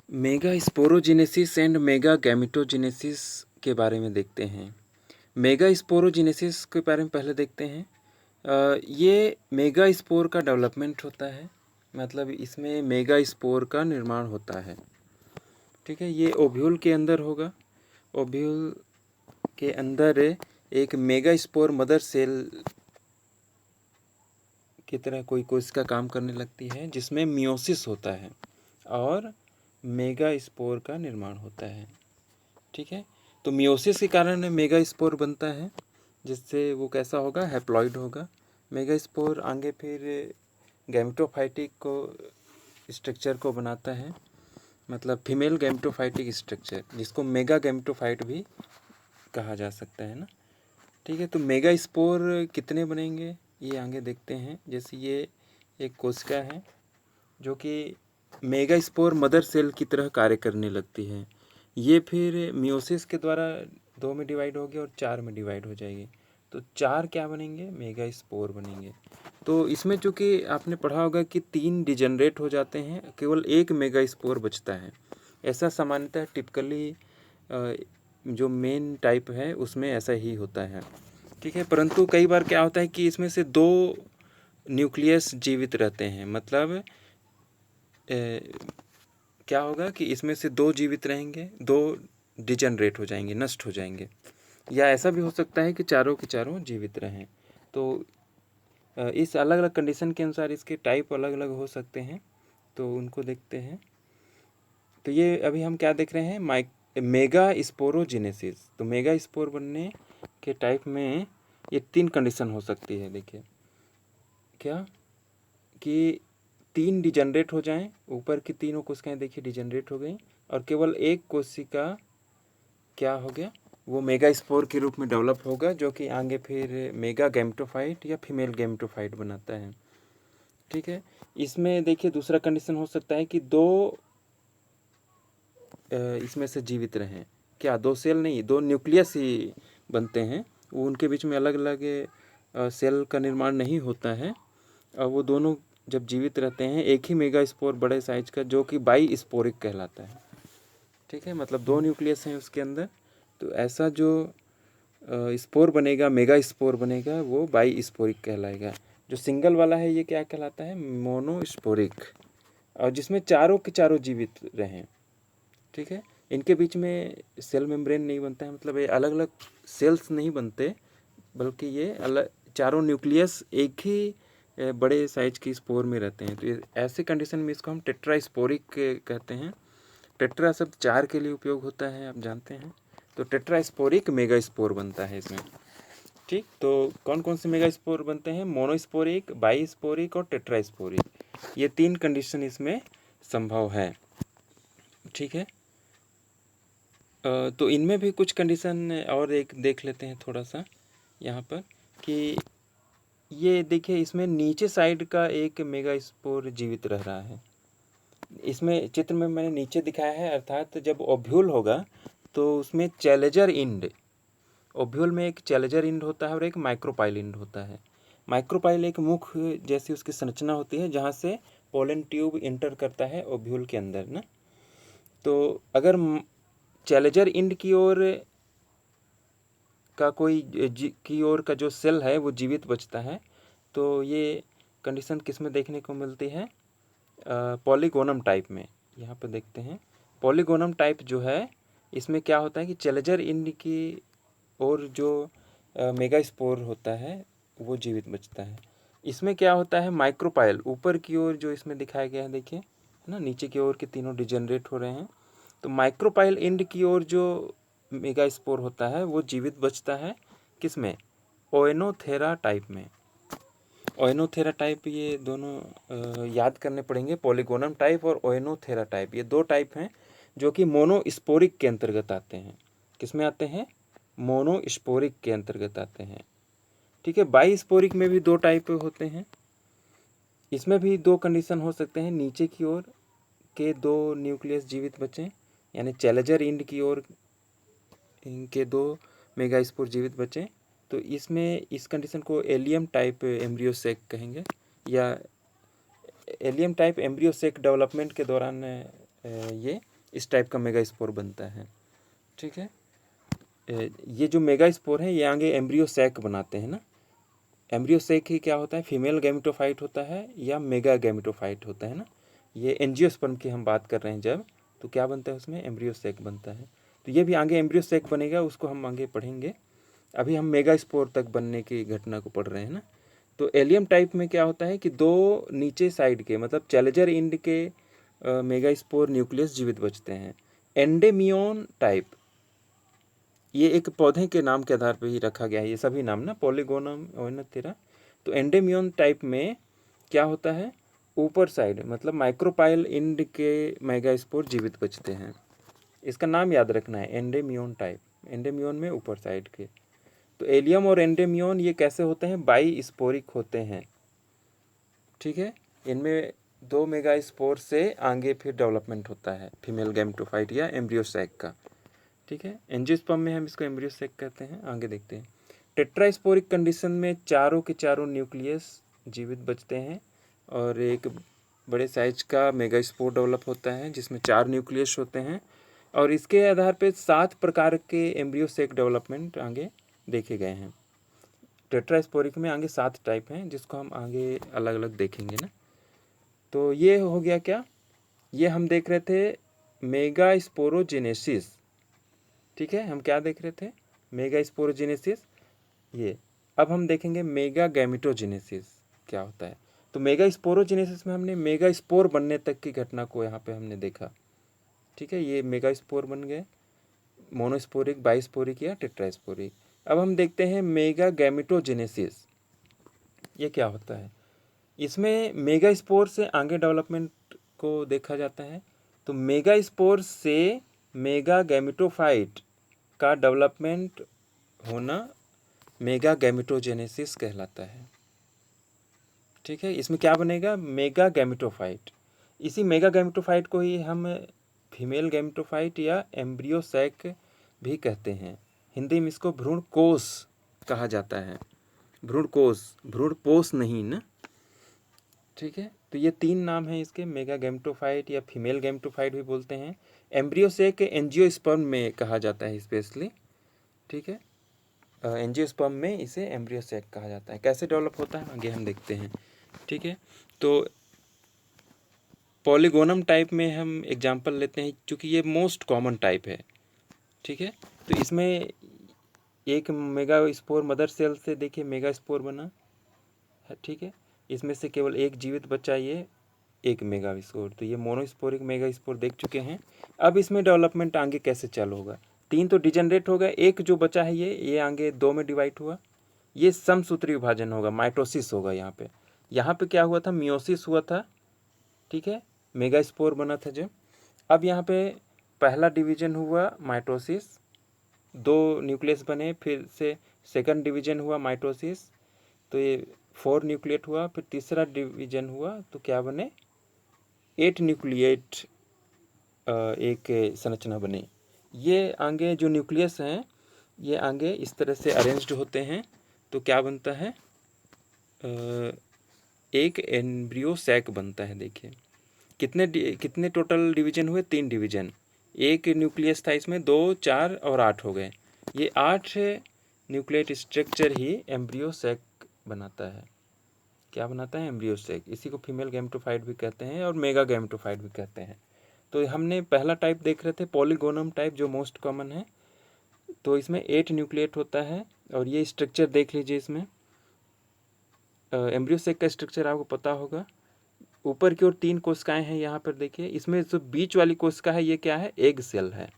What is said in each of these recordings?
Mega sporogenesis and mega gametogenesis के बारे में देखते हैं। मेगा स्पोरोजेनेसिस के बारे में पहले देखते हैं। ये मेगा स्पोर का डेवलपमेंट होता है, मतलब इसमें मेगा स्पोर का निर्माण होता है। ठीक है, ये ओव्यूल के अंदर होगा। ओव्यूल के अंदर एक मेगा स्पोर मदर सेल की तरह कोई कोशिका काम करने लगती है, जिसमें मियोसिस होता है और मेगा स्पोर का निर्माण होता है। ठीक है, तो मियोसिस के कारण मेगा स्पोर बनता है, जिससे वो कैसा होगा, हैप्लॉइड होगा। मेगा स्पोर आगे फिर गैमेटोफाइटिक को स्ट्रक्चर को बनाता है, मतलब फीमेल गैमेटोफाइटिक स्ट्रक्चर, जिसको मेगा गैमेटोफाइट भी कहा जा सकता है ना। ठीक है, तो मेगा स्पोर कितने बनेंगे ये आगे देखते हैं। जैसे ये एक कोशिका है जो कि मेगा स्पोर मदर सेल की तरह कार्य करने लगती है। ये फिर मियोसिस के द्वारा 2 में डिवाइड होगी और 4 में डिवाइड हो जाएगी। तो 4 क्या बनेंगे, मेगा स्पोर बनेंगे। तो इसमें चूँकि आपने पढ़ा होगा कि 3 डिजनरेट हो जाते हैं, केवल 1 मेगा स्पोर बचता है। ऐसा सामान्यतः टिपिकली जो मेन टाइप है उसमें ऐसा ही होता है। ठीक है, परंतु कई बार क्या होता है कि इसमें से 2 न्यूक्लियस जीवित रहते हैं, मतलब क्या होगा कि इसमें से 2 जीवित रहेंगे, 2 डिजनरेट हो जाएंगे, नष्ट हो जाएंगे। या ऐसा भी हो सकता है कि चारों के चारों जीवित रहें। तो इस अलग अलग कंडीशन के अनुसार इसके टाइप अलग अलग हो सकते हैं, तो उनको देखते हैं। तो ये अभी हम क्या देख रहे हैं, मेगा स्पोरोजेनेसिस। तो मेगा स्पोर बनने के टाइप में ये 3 कंडीशन हो सकती है। देखिए क्या कि 3 डिजनरेट हो जाएं, ऊपर की तीनों कोशिकाएं देखिए डिजनरेट हो गई, और केवल एक कोशिका क्या हो गया, वो मेगा स्पोर के रूप में डेवलप होगा, जो कि आगे फिर मेगा गैमेटोफाइट या फीमेल गैमेटोफाइट बनाता है। ठीक है, इसमें देखिए दूसरा कंडीशन हो सकता है कि 2 इसमें से जीवित रहें। क्या 2 सेल नहीं, 2 न्यूक्लियस ही बनते हैं, वो उनके बीच में अलग अलग सेल का निर्माण नहीं होता है, और वो दोनों जब जीवित रहते हैं एक ही मेगा स्पोर बड़े साइज का, जो कि बाई स्पोरिक कहलाता है। ठीक है, मतलब 2 न्यूक्लियस हैं उसके अंदर। तो ऐसा जो स्पोर बनेगा, मेगा स्पोर बनेगा, वो बाई स्पोरिक कहलाएगा। जो सिंगल वाला है ये क्या कहलाता है, मोनोस्पोरिक, और जिसमें चारों के चारों जीवित रहें। ठीक है, इनके बीच में सेल मेम्ब्रेन नहीं बनता है, मतलब ये अलग अलग सेल्स नहीं बनते, बल्कि ये अलग चारों न्यूक्लियस एक ही बड़े साइज की स्पोर में रहते हैं। तो ऐसे कंडीशन में इसको हम टेट्रास्पोरिक कहते हैं। टेट्रा शब्द 4 के लिए उपयोग होता है, आप जानते हैं। तो टेट्रास्पोरिक मेगा स्पोर बनता है इसमें। ठीक, तो कौन कौन से मेगा स्पोर बनते हैं, मोनोस्पोरिक, बाईस्पोरिक और टेट्रास्पोरिक। ये 3 कंडीशन इसमें संभव है। ठीक है, तो इनमें भी कुछ कंडीशन और एक देख लेते हैं थोड़ा सा यहाँ पर, कि ये देखिए इसमें नीचे साइड का एक मेगा स्पोर जीवित रह रहा है। इसमें चित्र में मैंने नीचे दिखाया है, अर्थात जब ओव्यूल होगा तो उसमें चैलेंजर इंड, ओव्यूल में एक चैलेंजर इंड होता है और एक माइक्रोपाइल इंड होता है। माइक्रोपाइल एक मुख जैसी उसकी संरचना होती है, जहाँ से पोलन ट्यूब इंटर करता है ओव्यूल के अंदर ना। तो अगर चैलेंजर इंड की ओर का कोई की ओर का जो सेल है वो जीवित बचता है, तो ये कंडीशन किस में देखने को मिलती है, पॉलीगोनम टाइप में। यहाँ पर देखते हैं पॉलीगोनम टाइप जो है, इसमें क्या होता है कि चैलेंजर इंड की ओर जो मेगा स्पोर होता है वो जीवित बचता है। इसमें क्या होता है, माइक्रोपाइल ऊपर की ओर जो इसमें दिखाया गया है, देखिए है ना, नीचे की ओर के तीनों डिजनरेट हो रहे हैं। तो माइक्रोपाइल इंड की ओर जो मेगा स्पोर होता है वो जीवित बचता है, किस में, ओएनोथेरा टाइप में। ओएनोथेरा टाइप, ये दोनों याद करने पड़ेंगे, पॉलीगोनम टाइप और ओएनोथेरा टाइप, ये 2 टाइप हैं जो कि मोनोस्पोरिक के अंतर्गत आते हैं। किस में आते हैं, मोनोस्पोरिक के अंतर्गत आते हैं। ठीक है, बाईस्पोरिक में भी 2 टाइप होते हैं। इसमें भी 2 कंडीशन हो सकते हैं, नीचे की ओर के 2 न्यूक्लियस जीवित बचें, यानी चैलेंजर इंड की ओर इनके 2 मेगा स्पोर जीवित बचें। तो इसमें इस कंडीशन को एलियम टाइप एम्ब्रियोसेक कहेंगे, या एलियम टाइप एम्ब्रियोसेक डेवलपमेंट के दौरान ये इस टाइप का मेगास्पोर बनता है। ठीक है, ये जो मेगास्पोर है ये आगे एम्ब्रियो सैक बनाते हैं ना। एम्ब्रियो सैक ही क्या होता है, फीमेल गैमेटोफाइट होता है या मेगा गैमेटोफाइट होता है ना। ये एंजियोस्पर्म की हम बात कर रहे हैं जब, तो क्या बनता है उसमें, एम्ब्रियो सैक बनता है। तो ये भी आगे एम्ब्रियो सैक बनेगा, उसको हम आगे पढ़ेंगे। अभी हम मेगास्पोर तक बनने की घटना को पढ़ रहे हैं ना। तो एलियम टाइप में क्या होता है कि दो नीचे साइड के मतलब चैलेंजर इंड के मेगास्पोर न्यूक्लियस जीवित बचते हैं। एंडेमियोन टाइप, ये एक पौधे के नाम के आधार पर ही रखा गया है ये सभी नाम ना, पॉलीगोनम ओइनोथेरा। तो एंडेमियोन टाइप में क्या होता है, ऊपर साइड मतलब माइक्रोपाइल इंड के मेगास्पोर जीवित बचते हैं। इसका नाम याद रखना है, एंडेमियोन टाइप, एंडेमियोन में ऊपर साइड के। तो एलियम और एंडेमियोन ये कैसे होते हैं, बाई स्पोरिक होते हैं। ठीक है, इनमें दो मेगास्पोर से आगे फिर डेवलपमेंट होता है फीमेल गैमेटोफाइट या एम्ब्रियो सैक का। ठीक है, एंजियोस्पर्म में हम इसको एम्ब्रियो सैक कहते हैं। आगे देखते हैं, टेट्रास्पोरिक कंडीशन में चारों के चारों न्यूक्लियस जीवित बचते हैं और एक बड़े साइज का मेगास्पोर डेवलप होता है जिसमें 4 न्यूक्लियस होते हैं। और इसके आधार पर 7 प्रकार के एम्ब्रियो सैक डेवलपमेंट आगे देखे गए हैं। टेट्रास्पोरिक में आगे 7 टाइप हैं जिसको हम आगे अलग अलग देखेंगे ना। तो ये हो गया क्या, ये हम देख रहे थे मेगास्पोरोजेनेसिस। ठीक है, हम क्या देख रहे थे, मेगास्पोरोजेनेसिस। ये अब हम देखेंगे मेगा गैमेटोजेनेसिस क्या होता है। तो मेगास्पोरोजेनेसिस में हमने मेगास्पोर बनने तक की घटना को यहाँ पे हमने देखा। ठीक है, ये मेगास्पोर बन गए, मोनोस्पोरिक, बाइस्पोरिक या टेट्रास्पोरिक। अब हम देखते हैं मेगा गैमेटोजेनेसिस, ये क्या होता है। इसमें मेगास्पोर से आगे डेवलपमेंट को देखा जाता है। तो मेगास्पोर से मेगा गैमेटोफाइट का डेवलपमेंट होना मेगा गैमेटोजेनेसिस कहलाता है। ठीक है, इसमें क्या बनेगा, मेगा गैमेटोफाइट। इसी मेगा गैमेटोफाइट को ही हम फीमेल गैमेटोफाइट या एम्ब्रियो सैक भी कहते हैं। हिंदी में इसको भ्रूण कोष कहा जाता है, भ्रूण कोष, भ्रूण पोष नहीं ना। ठीक है, तो ये 3 नाम हैं इसके, मेगा गैमेटोफाइट या फीमेल गैमेटोफाइट भी बोलते हैं। एम्ब्रियो सैक एंजियोस्पर्म में कहा जाता है स्पेशली। ठीक है, एंजियोस्पर्म में इसे एम्ब्रियो सैक कहा जाता है। कैसे डेवलप होता है आगे हम देखते हैं। ठीक है, तो पॉलीगोनम टाइप में हम एग्जांपल लेते हैं क्योंकि ये मोस्ट कॉमन टाइप है। ठीक है, तो इसमें एक मेगास्पोर मदर सेल से देखिए मेगास्पोर बना है। ठीक है, इसमें से केवल एक जीवित बचा ये एक मेगास्पोर। तो ये मोनोस्पोरिक मेगास्पोर देख चुके हैं। अब इसमें डेवलपमेंट आगे कैसे चालू होगा, 3 तो डिजेनरेट हो गए, एक जो बचा है ये आगे 2 में डिवाइड हुआ। ये समसूत्री विभाजन होगा, माइटोसिस होगा यहाँ पे। यहाँ पे क्या हुआ था, मियोसिस हुआ था। ठीक है, मेगास्पोर बना था जब। अब यहाँ पे पहला डिवीजन हुआ माइटोसिस, 2 न्यूक्लियस बने, फिर से सेकंड डिवीजन हुआ माइटोसिस, तो ये 4 न्यूक्लिएट हुआ, फिर तीसरा डिवीजन हुआ तो क्या बने, 8 न्यूक्लिएट एक संरचना बनी। ये आगे जो न्यूक्लियस हैं ये आगे इस तरह से अरेंज्ड होते हैं तो क्या बनता है, एक एम्ब्रियो सैक बनता है। देखिए कितने टोटल डिवीजन हुए, 3 डिवीजन। एक न्यूक्लियस था इसमें, 2, 4 और 8 हो गए। ये 8 न्यूक्लिएट स्ट्रक्चर ही एम्ब्रियो सैक बनाता है। क्या बनाता है, एम्ब्रियो सैक। इसी को फीमेल गैमेटोफाइट भी कहते हैं और मेगा गैमेटोफाइट भी कहते हैं। तो हमने पहला टाइप देख रहे थे पॉलीगोनम टाइप जो मोस्ट कॉमन है। तो इसमें 8 न्यूक्लिएट होता है और ये स्ट्रक्चर देख लीजिए। इसमें एम्ब्रियो सैक का स्ट्रक्चर आपको पता होगा। ऊपर की ओर 3 कोशिकाएं हैं यहाँ पर देखिए। इसमें जो बीच वाली कोशिका है ये क्या है, एग सेल है।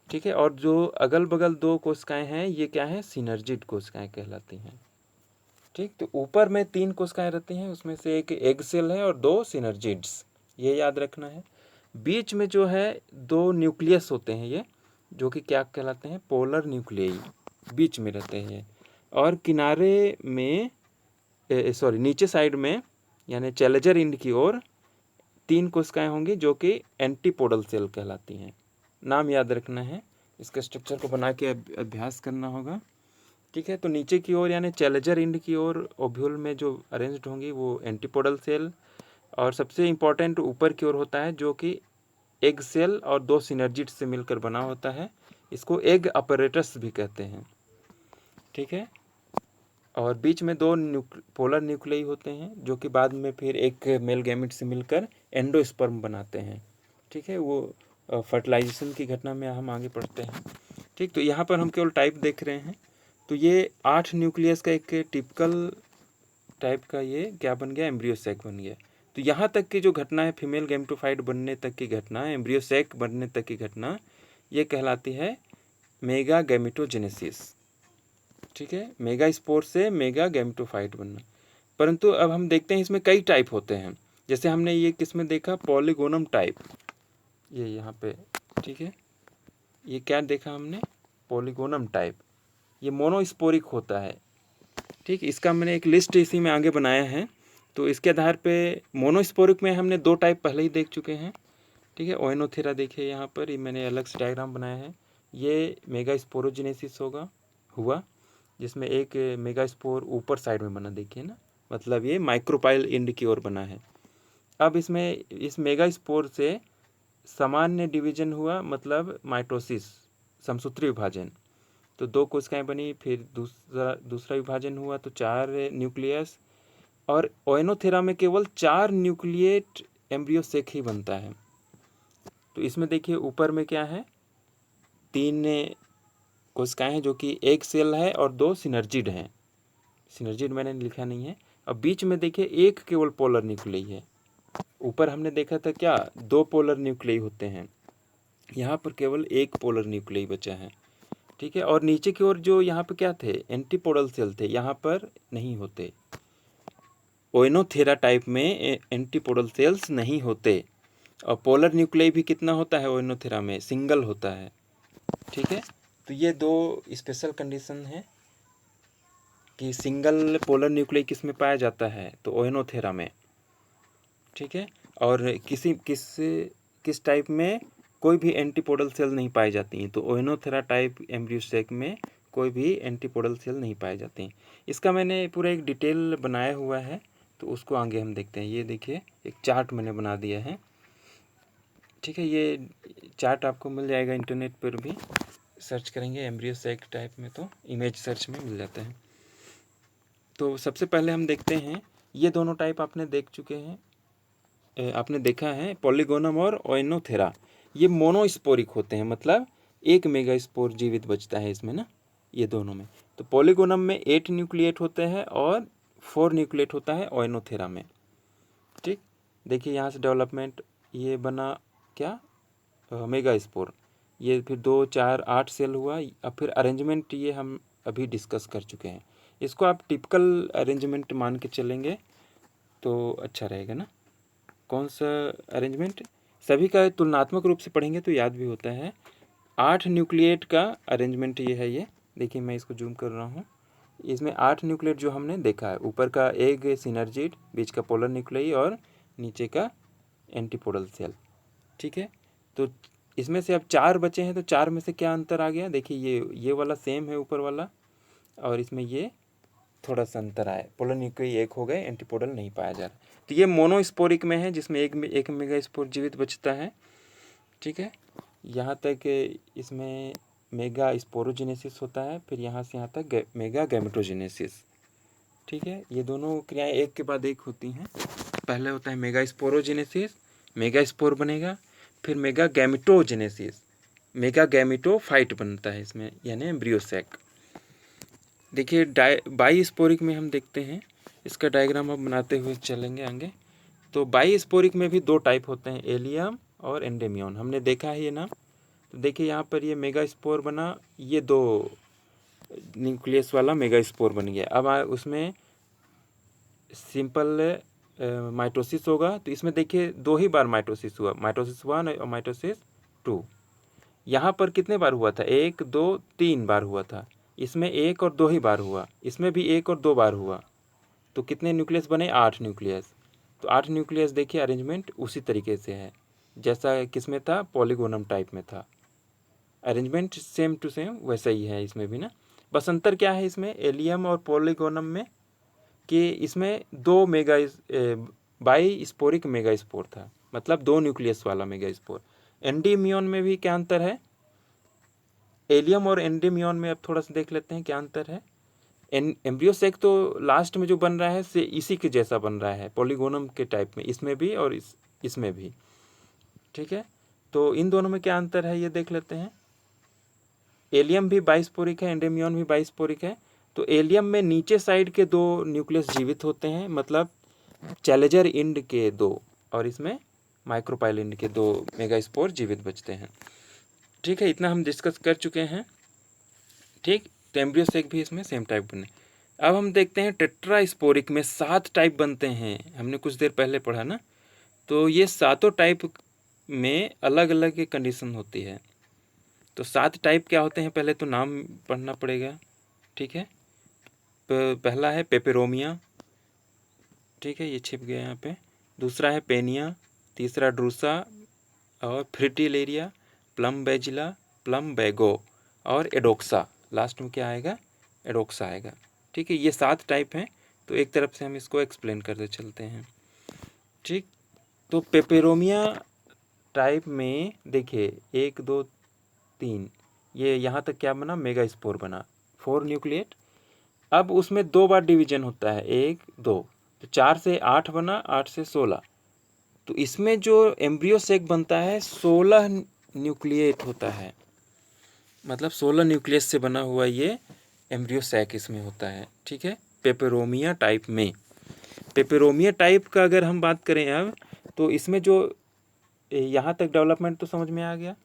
ठीक है, और जो अगल बगल 2 कोशिकाएं हैं ये क्या है, सिनर्जिड कोशिकाएं कहलाती हैं। ठीक, तो ऊपर में 3 कोशिकाएं रहती हैं, उसमें से एक एग सेल है और 2 सिनर्जिड्स, ये याद रखना है। बीच में जो है 2 न्यूक्लियस होते हैं ये, जो कि क्या कहलाते हैं, पोलर न्यूक्लियई, बीच में रहते हैं। और किनारे में नीचे साइड में यानी चैलेंजर इंड की ओर 3 कोशिकाएं होंगी जो कि एंटीपोडल सेल कहलाती हैं। नाम याद रखना है, इसके स्ट्रक्चर को बना के अभ्यास करना होगा। ठीक है, तो नीचे की ओर यानी चैलेंजर इंड की ओर ओव्यूल में जो अरेंज्ड होंगी वो एंटीपोडल सेल, और सबसे इम्पॉर्टेंट ऊपर की ओर होता है जो कि एग सेल और 2 सिनर्जिड से मिलकर बना होता है। इसको एग अपरेटस भी कहते हैं, ठीक है। और बीच में 2 पोलर न्यूक्लियाई होते हैं जो कि बाद में फिर एक मेल गैमेट से मिलकर एंडोस्पर्म बनाते हैं, ठीक है। वो फर्टिलाइजेशन की घटना में हम आगे पढ़ते हैं, ठीक। तो यहाँ पर हम केवल टाइप देख रहे हैं। तो ये 8 न्यूक्लियस का एक टिपिकल टाइप का ये क्या बन गया, एम्ब्रियो सैक बन गया। तो यहाँ तक की जो घटना है फीमेल गैमेटोफाइट बनने तक की घटना, एम्ब्रियो सैक बनने तक की घटना, ये कहलाती है मेगा गैमेटोजेनेसिस, ठीक है। मेगा स्पोर से मेगा गैमेटोफाइट बनना। परंतु अब हम देखते हैं इसमें कई टाइप होते हैं। जैसे हमने ये किसमें देखा, पॉलीगोनम टाइप, ये यहाँ पे, ठीक है। ये क्या देखा हमने, पॉलीगोनम टाइप, ये मोनोस्पोरिक होता है, ठीक। इसका मैंने एक लिस्ट इसी में आगे बनाया है। तो इसके आधार पे मोनोस्पोरिक में हमने 2 टाइप पहले ही देख चुके हैं, ठीक है। ओएनोथेरा देखिए यहाँ पर, ये मैंने अलग से डायग्राम बनाया है। ये मेगा स्पोरोजेनेसिस हुआ जिसमें एक मेगा स्पोर ऊपर साइड में बना, देखिए ना, मतलब ये माइक्रोपाइल एंड की ओर बना है। अब इसमें इस मेगा स्पोर से सामान्य डिवीजन हुआ, मतलब माइटोसिस, समसूत्री विभाजन। तो 2 कोशिकाएं बनी, फिर दूसरा विभाजन हुआ तो 4 न्यूक्लियस। और ओएनोथेरा में केवल 4 न्यूक्लिएट एम्ब्रियो सेक ही बनता है। तो इसमें देखिए ऊपर में क्या है, 3 कोशिकाएं हैं जो कि एक सेल है और 2 सिनर्जिड हैं। सिनर्जिड मैंने लिखा नहीं है। अब बीच में देखिए एक केवल पोलर न्यूक्लियाई है। ऊपर हमने देखा था क्या, 2 पोलर न्यूक्लियाई होते हैं, यहाँ पर केवल एक पोलर न्यूक्लियाई बचा है, ठीक है। और नीचे की ओर जो यहाँ पे क्या थे, एंटीपोडल सेल थे, यहाँ पर नहीं होते। ओएनोथेरा टाइप में एंटीपोडल सेल्स नहीं होते। और पोलर न्यूक्लियाई भी कितना होता है ओएनोथेरा में, सिंगल होता है, ठीक है। तो ये 2 स्पेशल कंडीशन है कि सिंगल पोलर न्यूक्लियाई किस में पाया जाता है, तो ओएनोथेरा में, ठीक है। और किस टाइप में कोई भी एंटीपोडल सेल नहीं पाई जाती हैं, तो ओएनोथेरा टाइप एम्ब्रियो सैक में कोई भी एंटीपोडल सेल नहीं पाए जाते हैं। इसका मैंने पूरा एक डिटेल बनाया हुआ है, तो उसको आगे हम देखते हैं। ये देखिए एक चार्ट मैंने बना दिया है, ठीक है। ये चार्ट आपको मिल जाएगा इंटरनेट पर भी, सर्च करेंगे एम्ब्रियो सैक टाइप में तो इमेज सर्च में मिल जाता है। तो सबसे पहले हम देखते हैं, ये दोनों टाइप आपने देख चुके हैं, आपने देखा है, पॉलीगोनम और ओएनोथेरा। ये मोनोस्पोरिक होते हैं, मतलब एक मेगा स्पोर जीवित बचता है इसमें ना, ये दोनों में। तो पॉलीगोनम में 8 न्यूक्लिएट होते हैं और 4 न्यूक्लिएट होता है ओएनोथेरा में, ठीक। देखिए यहाँ से डेवलपमेंट ये बना क्या, मेगा स्पोर, ये फिर 2, 4, 8 सेल हुआ। अब फिर अरेंजमेंट ये हम अभी डिस्कस कर चुके हैं। इसको आप टिपिकल अरेंजमेंट मान के चलेंगे तो अच्छा रहेगा ना। कौन सा अरेंजमेंट, सभी का तुलनात्मक रूप से पढ़ेंगे तो याद भी होता है। 8 न्यूक्लिएट का अरेंजमेंट ये है। ये देखिए मैं इसको जूम कर रहा हूँ। इसमें 8 न्यूक्लिएट जो हमने देखा है, ऊपर का एग सिनर्जिड, बीच का पोलर न्यूक्लियाई और नीचे का एंटीपोडल सेल, ठीक है। तो इसमें से अब 4 बचे हैं, तो 4 में से क्या अंतर आ गया, देखिए ये वाला सेम है ऊपर वाला, और इसमें ये थोड़ा सा अंतर आया, पोलर न्यूक्लियाई एक हो गए, एंटीपोडल नहीं पाया जा रहा। तो ये मोनोस्पोरिक में है, जिसमें एक मेगा स्पोर जीवित बचता है, ठीक है। यहाँ तक इसमें मेगा स्पोरोजेनेसिस होता है, फिर यहाँ से यहाँ तक मेगा गैमेटोजेनेसिस, ठीक है। ये दोनों क्रियाएं एक के बाद एक होती हैं। पहले होता है मेगा स्पोरोजेनेसिस, मेगा स्पोर बनेगा, फिर मेगा गैमेटोजेनेसिस, मेगा गैमेटोफाइट बनता है इसमें, यानी एम्ब्रियो सैक। देखिए बाई स्पोरिक में हम देखते हैं, इसका डायग्राम अब बनाते हुए चलेंगे आगे। तो बाई स्पोरिक में भी 2 टाइप होते हैं, एलियम और एंडेमियन, हमने देखा है ये नाम। तो देखिए यहाँ पर ये मेगा स्पोर बना, ये 2 न्यूक्लियस वाला मेगा स्पोर बन गया। अब उसमें सिंपल माइटोसिस होगा, तो इसमें देखिए 2 ही बार माइटोसिस हुआ, माइटोसिस 1 और माइटोसिस 2। यहाँ पर कितने बार हुआ था, 1, 2, 3 बार हुआ था। इसमें 1 और 2 ही बार हुआ, इसमें भी 1 और 2 बार हुआ। तो कितने न्यूक्लियस बने, 8 न्यूक्लियस। तो 8 न्यूक्लियस देखिए अरेंजमेंट उसी तरीके से है जैसा किसमें था, पॉलीगोनम टाइप में था। अरेंजमेंट सेम टू सेम वैसा ही है इसमें भी ना। बस अंतर क्या है इसमें एलियम और पॉलीगोनम में, कि इसमें 2 mega by sporic mega spore था, मतलब 2 न्यूक्लियस वाला मेगा स्पोर। एंडीमियन में भी क्या अंतर है, एलियम और एंडीमियन में अब थोड़ा सा देख लेते हैं क्या अंतर है। एम्ब्रियो सेक तो लास्ट में जो बन रहा है से इसी के जैसा बन रहा है, पॉलीगोनम के टाइप में, इसमें भी और इसमें भी। ठीक है, तो इन दोनों में क्या अंतर है ये देख लेते हैं। एलियम भी बाइस्पोरिक है, एंडीमियन भी बाइस्पोरिक है। तो एलियम में नीचे साइड के 2 न्यूक्लियस जीवित होते हैं, मतलब चैलेंजर इंड के 2, और इसमें माइक्रोपाइल इंड के 2 मेगास्पोर जीवित बचते हैं। ठीक है, इतना हम डिस्कस कर चुके हैं। ठीक, तो एम्ब्रियो सेक भी इसमें सेम टाइप बने। अब हम देखते हैं टेट्रास्पोरिक में 7 टाइप बनते हैं, हमने कुछ देर पहले पढ़ा ना। तो ये 7 टाइप में अलग अलग कंडीशन होती है। तो 7 टाइप क्या होते हैं, पहले तो नाम पढ़ना पड़ेगा। ठीक है, पहला है पेपेरोमिया, ठीक है, ये छिप गया यहाँ पे। दूसरा है पेनिया, तीसरा ड्रूसा और फ्रिटिलेरिया, प्लम बेजिला, प्लम बैगो और एडोक्सा। लास्ट में क्या आएगा, एडोक्सा आएगा। ठीक है, ये 7 टाइप हैं, तो एक तरफ से हम इसको एक्सप्लेन करते चलते हैं। ठीक, तो पेपेरोमिया टाइप में देखिए 1 2 3, ये यहाँ तक क्या बना, मेगा स्पोर बना, 4 न्यूक्लिएट। अब उसमें 2 बार डिवीजन होता है, 1 2, तो 4 से 8 बना, 8 से 16। तो इसमें जो एम्ब्रियो सेक बनता है 16 न्यूक्लिएट होता है, मतलब 16 न्यूक्लियस से बना हुआ ये एम्ब्रियो सैक इसमें होता है। ठीक है, पेपेरोमिया टाइप में। पेपेरोमिया टाइप का अगर हम बात करें अब, तो इसमें जो यहाँ तक डेवलपमेंट तो समझ में आ गया।